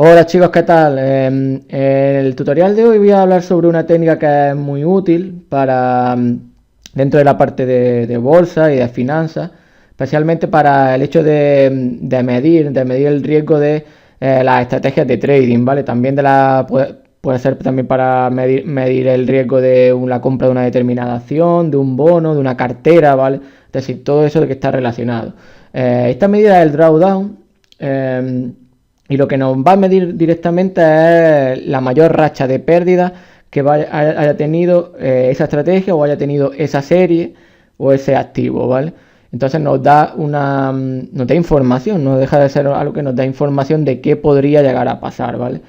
Hola chicos, ¿qué tal? En el tutorial de hoy voy a hablar sobre una técnica que es muy útil para dentro de la parte de bolsa y de finanzas, especialmente para el hecho de medir el riesgo de las estrategias de trading, ¿vale? También puede ser también para medir el riesgo de la compra de una determinada acción, de un bono, de una cartera, ¿vale? Es decir, todo eso de que está relacionado. Esta medida es el drawdown. Y lo que nos va a medir directamente es la mayor racha de pérdidas que haya tenido esa estrategia o haya tenido esa serie o ese activo, ¿vale? Entonces nos da información, no deja de ser algo que nos da información de qué podría llegar a pasar, ¿vale?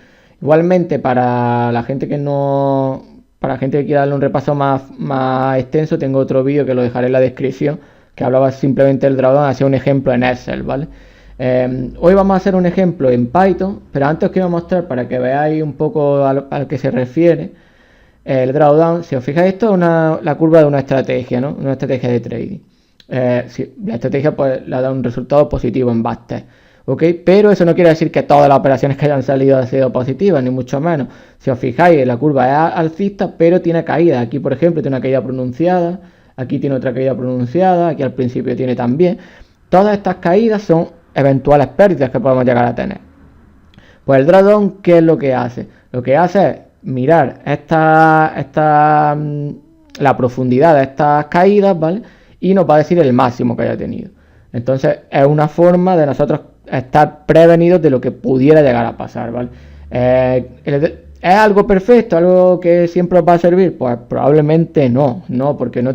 Igualmente para la gente para la gente que quiera darle un repaso más extenso, tengo otro vídeo que lo dejaré en la descripción, que hablaba simplemente del drawdown, hacía un ejemplo en Excel, ¿vale? Hoy vamos a hacer un ejemplo en Python, pero antes os quiero mostrar para que veáis un poco al que se refiere el drawdown. Si os fijáis, esto es la curva de una estrategia, ¿no? Una estrategia de trading. Sí, la estrategia pues le da un resultado positivo en backtest, ¿ok? Pero eso no quiere decir que todas las operaciones que hayan salido han sido positivas, ni mucho menos. Si os fijáis, la curva es alcista, pero tiene caída. Aquí, por ejemplo, tiene una caída pronunciada, aquí tiene otra caída pronunciada, aquí al principio tiene también. Todas estas caídas son eventuales pérdidas que podemos llegar a tener. Pues el drawdown, ¿qué es lo que hace? Lo que hace es mirar la profundidad de estas caídas, ¿vale? Y nos va a decir el máximo que haya tenido. Entonces es una forma de nosotros estar prevenidos de lo que pudiera llegar a pasar, ¿vale? ¿Es algo perfecto, algo que siempre os va a servir? Pues probablemente no, porque no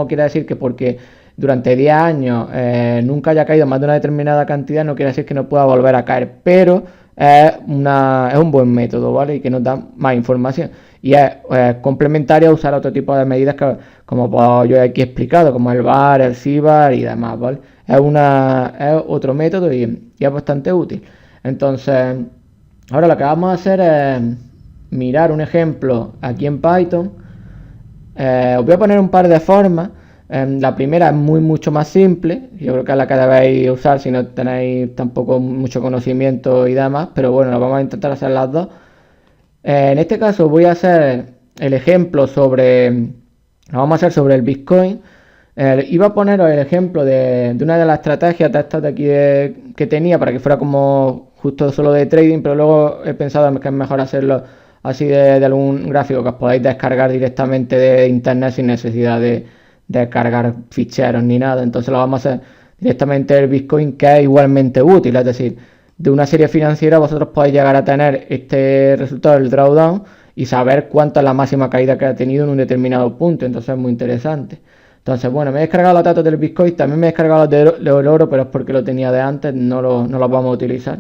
quiere decir que porque durante 10 años nunca haya caído más de una determinada cantidad, no quiere decir que no pueda volver a caer, pero es un buen método, ¿vale? Y que nos da más información. Y es complementario a usar otro tipo de medidas como pues, yo he aquí explicado, como el VAR, el CIVAR y demás, ¿vale? Es otro método y es bastante útil. Entonces, ahora lo que vamos a hacer es mirar un ejemplo aquí en Python. Os voy a poner un par de formas. La primera es mucho más simple, yo creo que es la que debéis usar si no tenéis tampoco mucho conocimiento y demás, pero bueno, lo vamos a intentar hacer las dos. En este caso voy a hacer el ejemplo lo vamos a hacer sobre el Bitcoin. Iba a poneros el ejemplo de una de las estrategias de estas de aquí que tenía para que fuera como justo solo de trading, pero luego he pensado que es mejor hacerlo así de algún gráfico que os podáis descargar directamente de internet sin necesidad de cargar ficheros ni nada. Entonces lo vamos a hacer directamente el Bitcoin, que es igualmente útil, es decir, de una serie financiera vosotros podéis llegar a tener este resultado del drawdown y saber cuánto es la máxima caída que ha tenido en un determinado punto. Entonces es muy interesante. Entonces, bueno, me he descargado los datos del Bitcoin, también me he descargado los del oro, pero es porque lo tenía de antes, no los vamos a utilizar.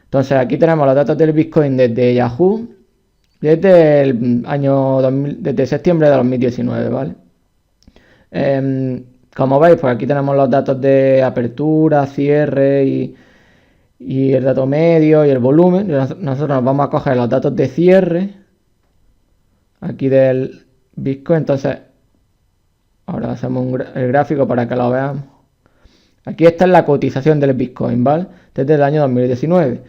Entonces aquí tenemos los datos del Bitcoin desde Yahoo, desde el desde septiembre de 2019, ¿vale? Como veis, pues aquí tenemos los datos de apertura, cierre y el dato medio y el volumen. Nosotros nos vamos a coger los datos de cierre aquí del Bitcoin. Entonces, ahora hacemos el gráfico para que lo veamos. Aquí está la cotización del Bitcoin, ¿vale? Desde el año 2019.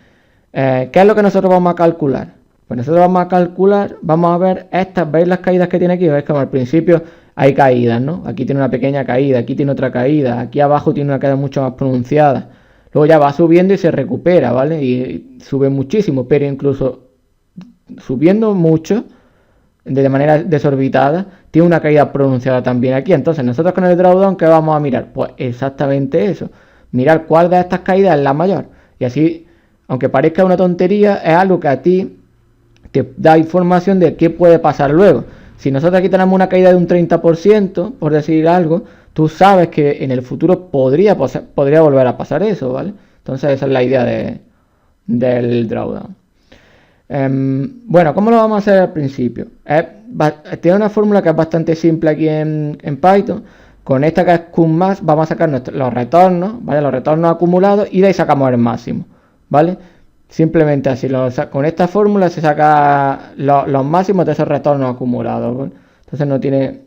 ¿Qué es lo que nosotros vamos a calcular? Pues nosotros vamos a ver ¿veis las caídas que tiene aquí? ¿Veis como al principio hay caídas, ¿no? Aquí tiene una pequeña caída, aquí tiene otra caída, aquí abajo tiene una caída mucho más pronunciada. Luego ya va subiendo y se recupera, ¿vale? Y sube muchísimo, pero incluso subiendo mucho, de manera desorbitada, tiene una caída pronunciada también aquí. Entonces nosotros con el drawdown, ¿qué vamos a mirar? Pues exactamente eso. Mirar cuál de estas caídas es la mayor. Y así, aunque parezca una tontería, es algo que a ti te da información de qué puede pasar luego. Si nosotros aquí tenemos una caída de un 30%, por decir algo, tú sabes que en el futuro podría volver a pasar eso, ¿vale? Entonces esa es la idea del drawdown. Bueno, ¿cómo lo vamos a hacer al principio? Tiene una fórmula que es bastante simple aquí en Python. Con esta que es QMax vamos a sacar los retornos, ¿vale? Los retornos acumulados y de ahí sacamos el máximo, ¿vale? Simplemente así, con esta fórmula se saca los máximos de esos retornos acumulados, ¿vale? Entonces no tiene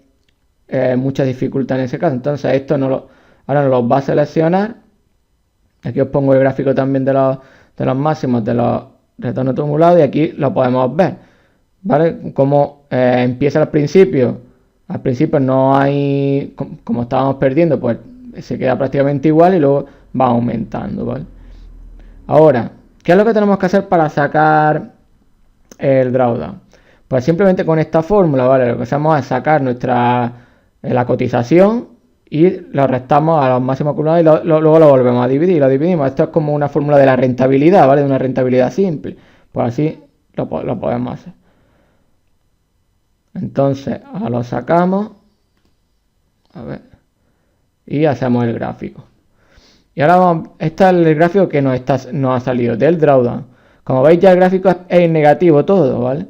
mucha dificultad en ese caso. Entonces esto ahora nos los va a seleccionar. Aquí os pongo el gráfico también de los máximos de los retorno acumulado, y aquí lo podemos ver, ¿vale? Como empieza al principio no hay, como estábamos perdiendo, pues se queda prácticamente igual y luego va aumentando, ¿vale? Ahora, ¿qué es lo que tenemos que hacer para sacar el drawdown? Pues simplemente con esta fórmula, ¿vale? Lo que hacemos es sacar la cotización y lo restamos a los máximos acumulados y luego lo volvemos a dividir, lo dividimos. Esto es como una fórmula de la rentabilidad, ¿vale? De una rentabilidad simple. Pues así lo podemos hacer. Entonces, ahora lo sacamos. A ver. Y hacemos el gráfico. Y ahora vamos, este es el gráfico que nos ha salido del drawdown. Como veis, ya el gráfico es negativo todo, ¿vale?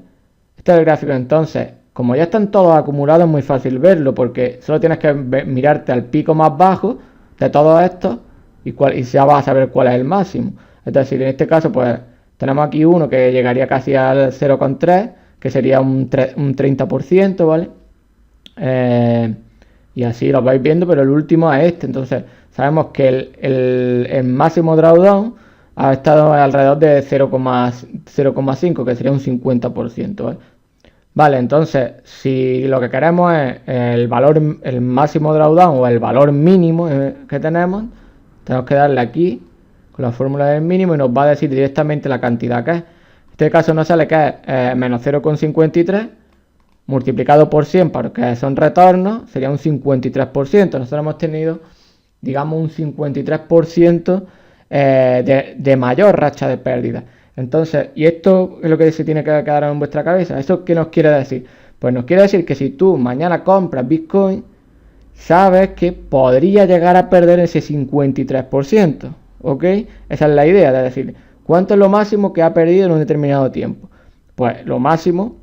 Este es el gráfico. Entonces, como ya están todos acumulados, es muy fácil verlo, porque solo tienes que mirarte al pico más bajo de todos estos y ya vas a saber cuál es el máximo. Es decir, en este caso, pues tenemos aquí uno que llegaría casi al 0,3, que sería un 30%, ¿vale? Y así lo vais viendo, pero el último es este. Entonces, sabemos que el máximo drawdown ha estado alrededor de 0,5, que sería un 50%, ¿vale? Vale, entonces, si lo que queremos es el máximo drawdown o el valor mínimo que tenemos que darle aquí con la fórmula del mínimo y nos va a decir directamente la cantidad que es. En este caso nos sale que es menos 0,53 multiplicado por 100, porque son retornos, sería un 53%. Nosotros hemos tenido, digamos, un 53% de mayor racha de pérdida. Entonces, y esto es lo que se tiene que quedar en vuestra cabeza. ¿Eso qué nos quiere decir? Pues nos quiere decir que si tú mañana compras Bitcoin, sabes que podría llegar a perder ese 53%, ¿ok? Esa es la idea, de decir, ¿cuánto es lo máximo que ha perdido en un determinado tiempo? Pues lo máximo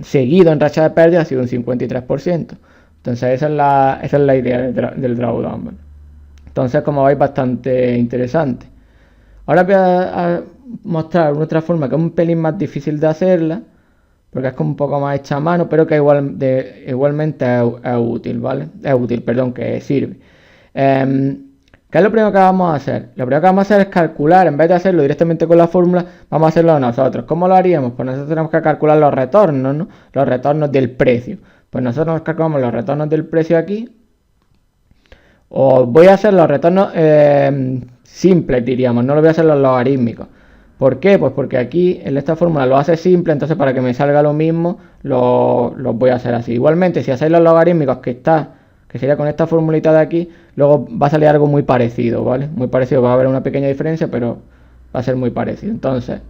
seguido en racha de pérdida ha sido un 53%. Entonces esa es la idea del drawdown, ¿vale? Entonces, como veis, bastante interesante. Ahora voy a mostrar otra forma que es un pelín más difícil de hacerla, porque es como un poco más hecha a mano, pero que igualmente es útil, ¿vale? Es útil, perdón, que sirve. ¿Qué es lo primero que vamos a hacer? Lo primero que vamos a hacer es calcular, en vez de hacerlo directamente con la fórmula, vamos a hacerlo nosotros. ¿Cómo lo haríamos? Pues nosotros tenemos que calcular los retornos, ¿no? Los retornos del precio. Pues nosotros nos calculamos los retornos del precio aquí. O voy a hacer los retornos simples, diríamos, no lo voy a hacer los logarítmicos. ¿Por qué? Pues porque aquí en esta fórmula lo hace simple, entonces para que me salga lo mismo, lo voy a hacer así. Igualmente, si hacéis los logarítmicos que sería con esta formulita de aquí, luego va a salir algo muy parecido, ¿vale? Muy parecido, va a haber una pequeña diferencia, pero va a ser muy parecido. Entonces,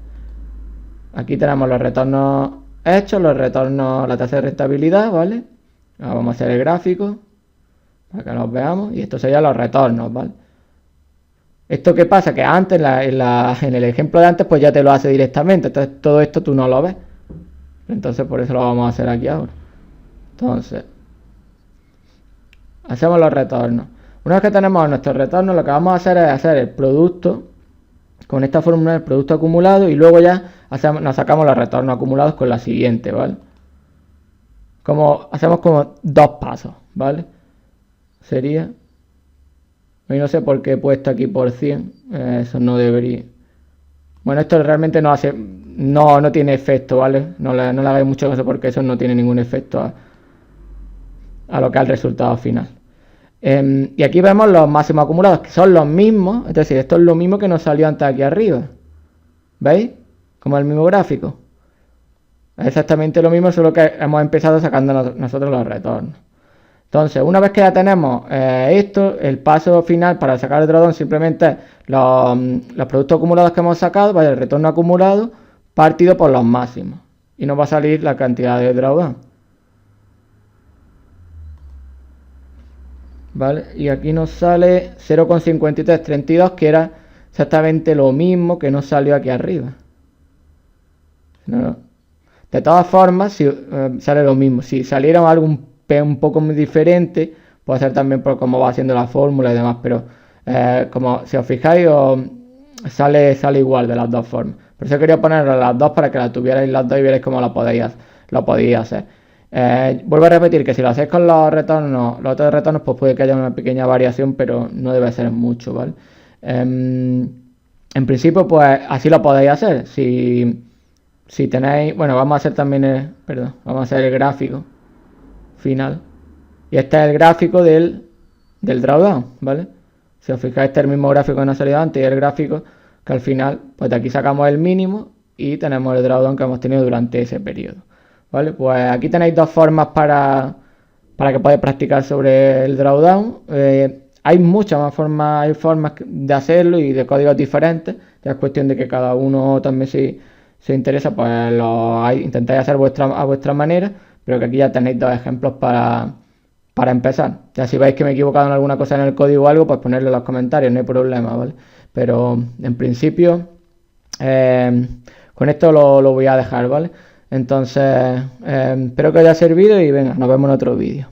aquí tenemos los retornos hechos, los retornos, la tasa de rentabilidad, ¿vale? Ahora vamos a hacer el gráfico para que los veamos, y esto serían los retornos, ¿vale? ¿Esto qué pasa? Que antes, en el ejemplo de antes, pues ya te lo hace directamente, entonces todo esto tú no lo ves. Entonces por eso lo vamos a hacer aquí ahora. Entonces, hacemos los retornos. Una vez que tenemos nuestros retornos, lo que vamos a hacer es hacer el producto, con esta fórmula del producto acumulado, y luego ya nos sacamos los retornos acumulados con la siguiente, ¿vale? Hacemos como dos pasos, ¿vale? Sería... Y no sé por qué he puesto aquí por 100. Eso no debería. Bueno, esto realmente no tiene efecto, ¿vale? No le hagáis mucho caso porque eso no tiene ningún efecto a lo que es el resultado final. Y aquí vemos los máximos acumulados, que son los mismos. Es decir, esto es lo mismo que nos salió antes aquí arriba. ¿Veis? Como el mismo gráfico. Es exactamente lo mismo, solo que hemos empezado sacando nosotros los retornos. Entonces, una vez que ya tenemos esto, el paso final para sacar el drawdown simplemente es los productos acumulados que hemos sacado, ¿vale? El retorno acumulado partido por los máximos. Y nos va a salir la cantidad de drawdown. ¿Vale? Y aquí nos sale 0,5332, que era exactamente lo mismo que nos salió aquí arriba. De todas formas, sale lo mismo. Si saliera algún un poco muy diferente, puede ser también por cómo va haciendo la fórmula y demás, pero como si os fijáis sale igual de las dos formas. Por eso quería poner las dos para que las tuvierais las dos y vierais cómo lo podéis hacer. Vuelvo a repetir que si lo hacéis con los otros retornos, pues puede que haya una pequeña variación, pero no debe ser mucho, ¿vale? en principio, pues así lo podéis hacer. Si tenéis, bueno, vamos a hacer también vamos a hacer el gráfico final. Y este es el gráfico del drawdown, ¿vale? Si os fijáis, este es el mismo gráfico que nos ha salido antes y el gráfico que al final, pues de aquí sacamos el mínimo y tenemos el drawdown que hemos tenido durante ese periodo, ¿vale? Pues aquí tenéis dos formas para que podáis practicar sobre el drawdown. Hay muchas más formas, hay formas de hacerlo y de códigos diferentes. Ya es cuestión de que cada uno también si se interesa, pues intentáis hacer a vuestra manera, pero que aquí ya tenéis dos ejemplos para empezar. Ya si veis que me he equivocado en alguna cosa en el código o algo, pues ponerlo en los comentarios, no hay problema, ¿vale? Pero en principio, con esto lo voy a dejar, ¿vale? Entonces, espero que os haya servido y venga, nos vemos en otro vídeo.